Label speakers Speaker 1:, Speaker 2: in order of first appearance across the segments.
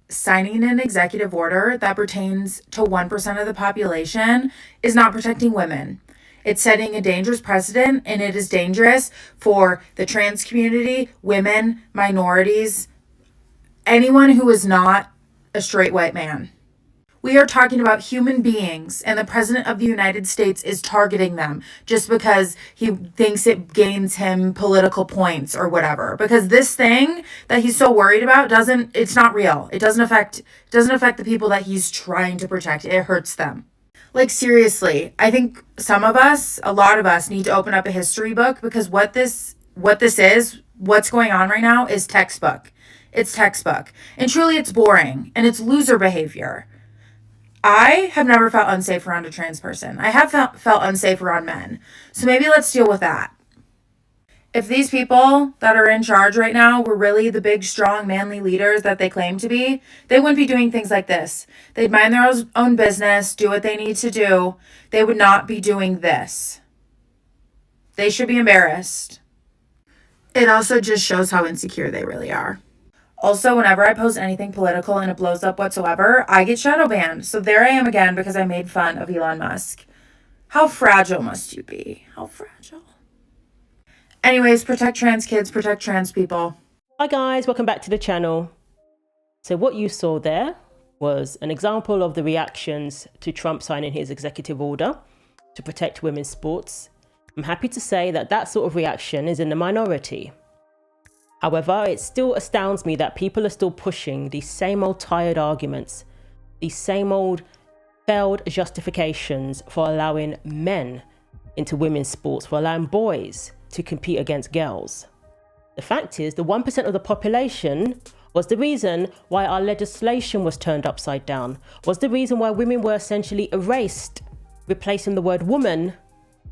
Speaker 1: signing an executive order that pertains to 1% of the population is not protecting women. It's setting a dangerous precedent, and it is dangerous for the trans community, women, minorities, anyone who is not a straight white man. We are talking about human beings, and the President of the United States is targeting them just because he thinks it gains him political points or whatever. Because this thing that he's so worried about it's not real. It doesn't affect the people that he's trying to protect. It hurts them. Like, seriously, I think a lot of us need to open up a history book, because what's going on right now is textbook. It's textbook. And truly it's boring, and it's loser behavior. I have never felt unsafe around a trans person. I have felt unsafe around men. So maybe let's deal with that. If these people that are in charge right now were really the big, strong, manly leaders that they claim to be, they wouldn't be doing things like this. They'd mind their own business, do what they need to do. They would not be doing this. They should be embarrassed. It also just shows how insecure they really are. Also, whenever I post anything political and it blows up whatsoever, I get shadow banned. So there I am again because I made fun of Elon Musk. How fragile must you be? How fragile? Anyways, protect trans kids, protect trans people.
Speaker 2: Hi guys, welcome back to the channel. So what you saw there was an example of the reactions to Trump signing his executive order to protect women's sports. I'm happy to say that that sort of reaction is in the minority. However, it still astounds me that people are still pushing these same old tired arguments, these same old failed justifications for allowing men into women's sports, for allowing boys to compete against girls. The fact is, the 1% of the population was the reason why our legislation was turned upside down, was the reason why women were essentially erased, replacing the word woman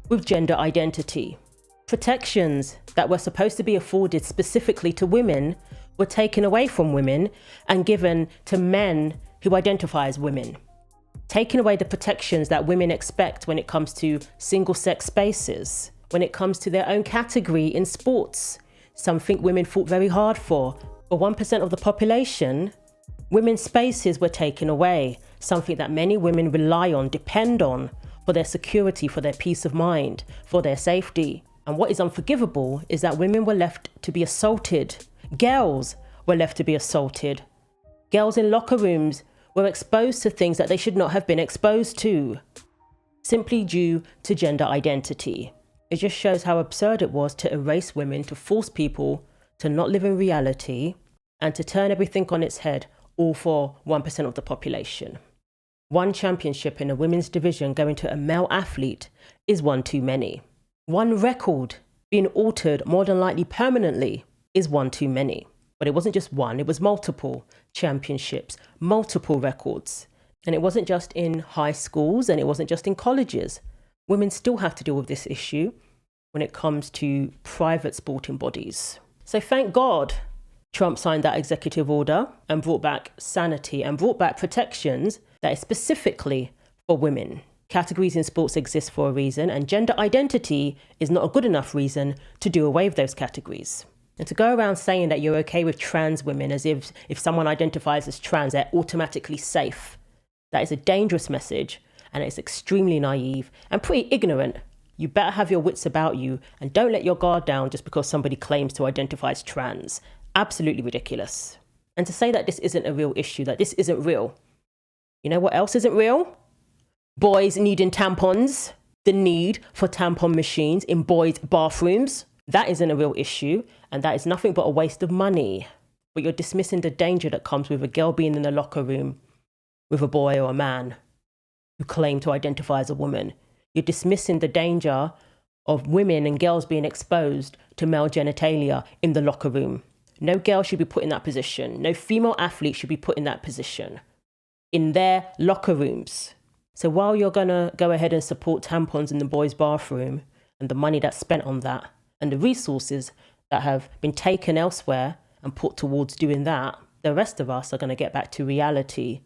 Speaker 2: with gender identity. Protections that were supposed to be afforded specifically to women were taken away from women and given to men who identify as women. Taking away the protections that women expect when it comes to single-sex spaces, when it comes to their own category in sports, something women fought very hard for. For 1% of the population, women's spaces were taken away, something that many women rely on, depend on, for their security, for their peace of mind, for their safety. And what is unforgivable is that women were left to be assaulted. Girls were left to be assaulted. Girls in locker rooms were exposed to things that they should not have been exposed to, simply due to gender identity. It just shows how absurd it was to erase women, to force people to not live in reality, and to turn everything on its head, all for 1% of the population. One championship in a women's division going to a male athlete is one too many. One record being altered more than likely permanently is one too many. But it wasn't just one, it was multiple championships, multiple records. And it wasn't just in high schools and it wasn't just in colleges. Women still have to deal with this issue when it comes to private sporting bodies. So thank God Trump signed that executive order and brought back sanity and brought back protections that is specifically for women. Categories in sports exist for a reason, and gender identity is not a good enough reason to do away with those categories. And to go around saying that you're okay with trans women as if someone identifies as trans, they're automatically safe. That is a dangerous message, and it's extremely naive and pretty ignorant. You better have your wits about you and don't let your guard down just because somebody claims to identify as trans. Absolutely ridiculous. And to say that this isn't a real issue, that this isn't real. You know what else isn't real? Boys needing tampons, the need for tampon machines in boys' bathrooms. That isn't a real issue, and that is nothing but a waste of money. But you're dismissing the danger that comes with a girl being in a locker room with a boy or a man who claim to identify as a woman. You're dismissing the danger of women and girls being exposed to male genitalia in the locker room. No girl should be put in that position. No female athlete should be put in that position in their locker rooms. So while you're going to go ahead and support tampons in the boys' bathroom and the money that's spent on that and the resources that have been taken elsewhere and put towards doing that, the rest of us are going to get back to reality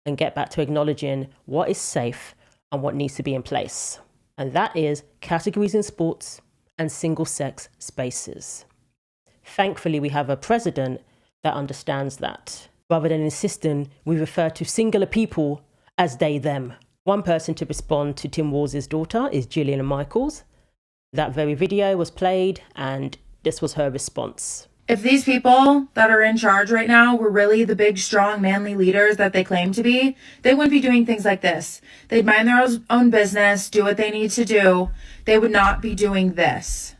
Speaker 2: and get back to acknowledging what is safe and what needs to be in place. And that is categories in sports and single-sex spaces. Thankfully, we have a president that understands that. rather than insisting we refer to singular people as they, them. One person to respond to Tim Walz's daughter is Jillian Michaels. That very video was played, and this was her response.
Speaker 1: If these people that are in charge right now were really the big, strong, manly leaders that they claim to be, they wouldn't be doing things like this. They'd mind their own business, do what they need to do. They would not be doing this.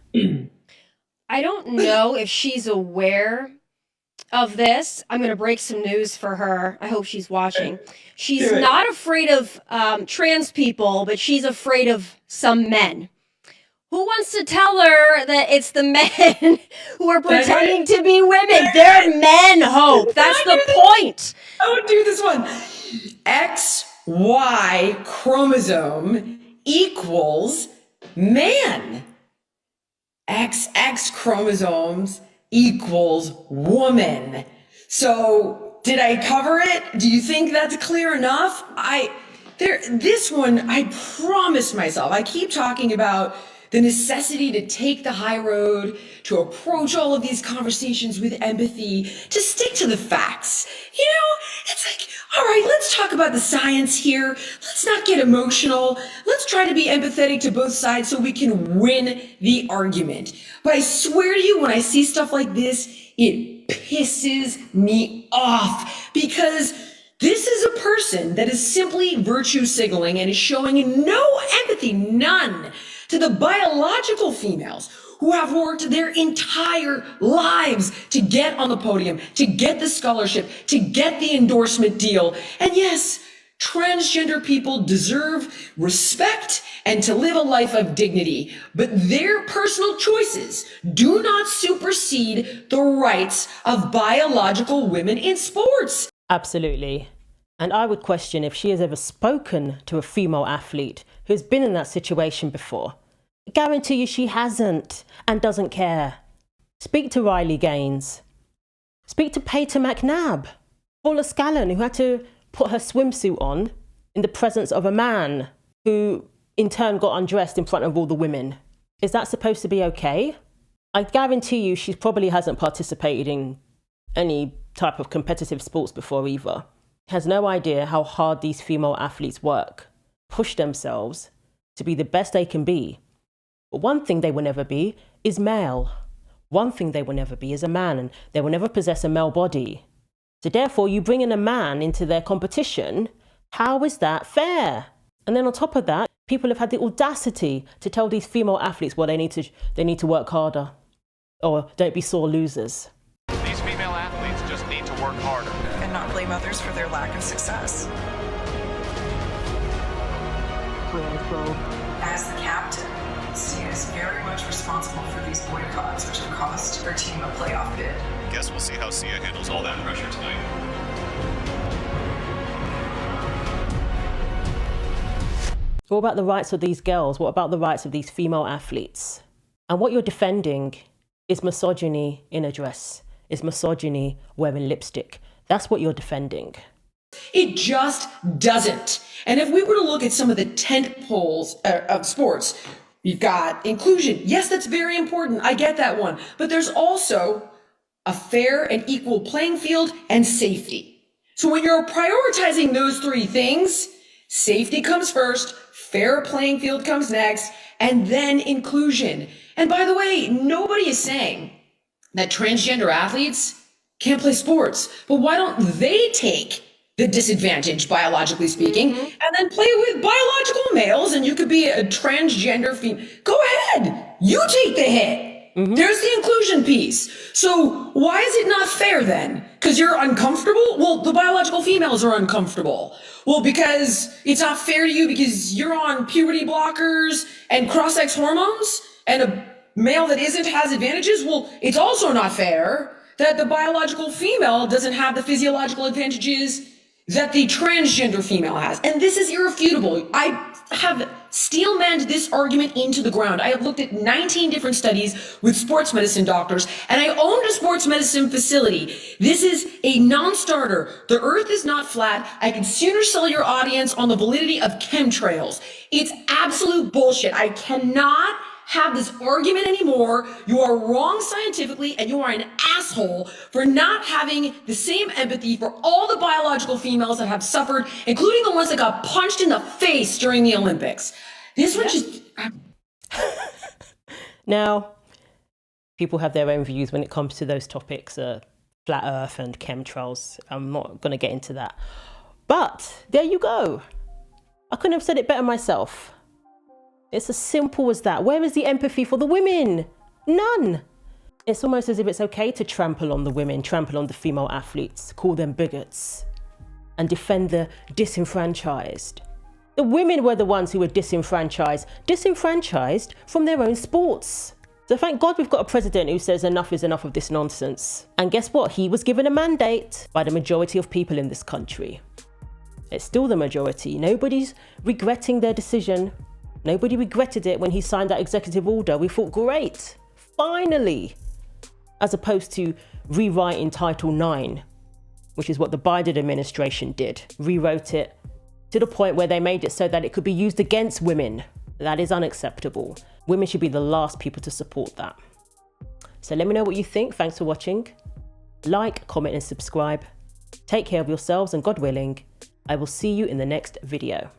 Speaker 3: I don't know if she's aware of this. I'm going to break some news for her. I hope she's watching. She's not afraid of trans people, but she's afraid of some men. Who wants to tell her that it's the men who are pretending to be women? They're men, Hope. That's the point.
Speaker 4: Don't do this one. XY chromosome equals man. XX chromosomes equals woman. So did I cover it? Do you think that's clear enough? This one, I promised myself. I keep talking about the necessity to take the high road, to approach all of these conversations with empathy, to stick to the facts. You know, it's like, all right, let's talk about the science here. Let's not get emotional. Let's try to be empathetic to both sides so we can win the argument. But I swear to you, when I see stuff like this, it pisses me off, because this is a person that is simply virtue signaling and is showing no empathy, none, to the biological females who have worked their entire lives to get on the podium, to get the scholarship, to get the endorsement deal. And yes, transgender people deserve respect and to live a life of dignity, but their personal choices do not supersede the rights of biological women in sports.
Speaker 2: Absolutely. And I would question if she has ever spoken to a female athlete who's been in that situation before. I guarantee you she hasn't and doesn't care. Speak to Riley Gaines. Speak to Peyton McNabb. Paula Scallon, who had to put her swimsuit on in the presence of a man who in turn got undressed in front of all the women. Is that supposed to be okay? I guarantee you she probably hasn't participated in any type of competitive sports before either. Has no idea how hard these female athletes work, push themselves to be the best they can be. But one thing they will never be is male. One thing they will never be is a man, and they will never possess a male body. So therefore, you bring in a man into their competition. How is that fair? And then on top of that, people have had the audacity to tell these female athletes, well, they need to work harder, or don't be sore losers.
Speaker 5: These female athletes just need to work harder.
Speaker 6: And not blame others for their lack of success. As the captain, Sia is very much responsible for these boycotts, which have cost her team a playoff bid.
Speaker 5: Guess we'll see how Sia handles all that pressure tonight.
Speaker 2: What about the rights of these girls? What about the rights of these female athletes? And what you're defending is misogyny in a dress, is misogyny wearing lipstick. That's what you're defending.
Speaker 4: It just doesn't. And if we were to look at some of the tent poles of sports, you've got inclusion. Yes, that's very important. I get that one. But there's also a fair and equal playing field and safety. So when you're prioritizing those three things, safety comes first, fair playing field comes next, and then inclusion. And by the way, nobody is saying that transgender athletes can't play sports, but why don't they take the disadvantage, biologically speaking, and then play with biological males, and you could be a transgender female. Go ahead, you take the hit. There's the inclusion piece. So why is it not fair then? Because you're uncomfortable? Well, the biological females are uncomfortable. Well, because it's not fair to you because you're on puberty blockers and cross-sex hormones, and a male that isn't has advantages? Well, it's also not fair that the biological female doesn't have the physiological advantages that the transgender female has. And this is irrefutable. I have steel-manned this argument into the ground. I have looked at 19 different studies with sports medicine doctors, and I owned a sports medicine facility. This is a non-starter. The earth is not flat. I can sooner sell your audience on the validity of chemtrails. It's absolute bullshit. I cannot have this argument anymore. You are wrong scientifically, and you are an asshole for not having the same empathy for all the biological females that have suffered, including the ones that got punched in the face during the Olympics. This one just...
Speaker 2: Now, people have their own views when it comes to those topics, flat earth and chemtrails. I'm not going to get into that. But there you go. I couldn't have said it better myself. It's as simple as that. Where is the empathy for the women? None. It's almost as if it's okay to trample on the women, trample on the female athletes, call them bigots, and defend the disenfranchised. The women were the ones who were disenfranchised from their own sports. So thank God we've got a president who says enough is enough of this nonsense. And guess what? He was given a mandate by the majority of people in this country. It's still the majority. Nobody's regretting their decision. Nobody regretted it when he signed that executive order. We thought, great, finally. As opposed to rewriting Title IX, which is what the Biden administration did. Rewrote it to the point where they made it so that it could be used against women. That is unacceptable. Women should be the last people to support that. So let me know what you think. Thanks for watching. Like, comment and subscribe. Take care of yourselves, and God willing, I will see you in the next video.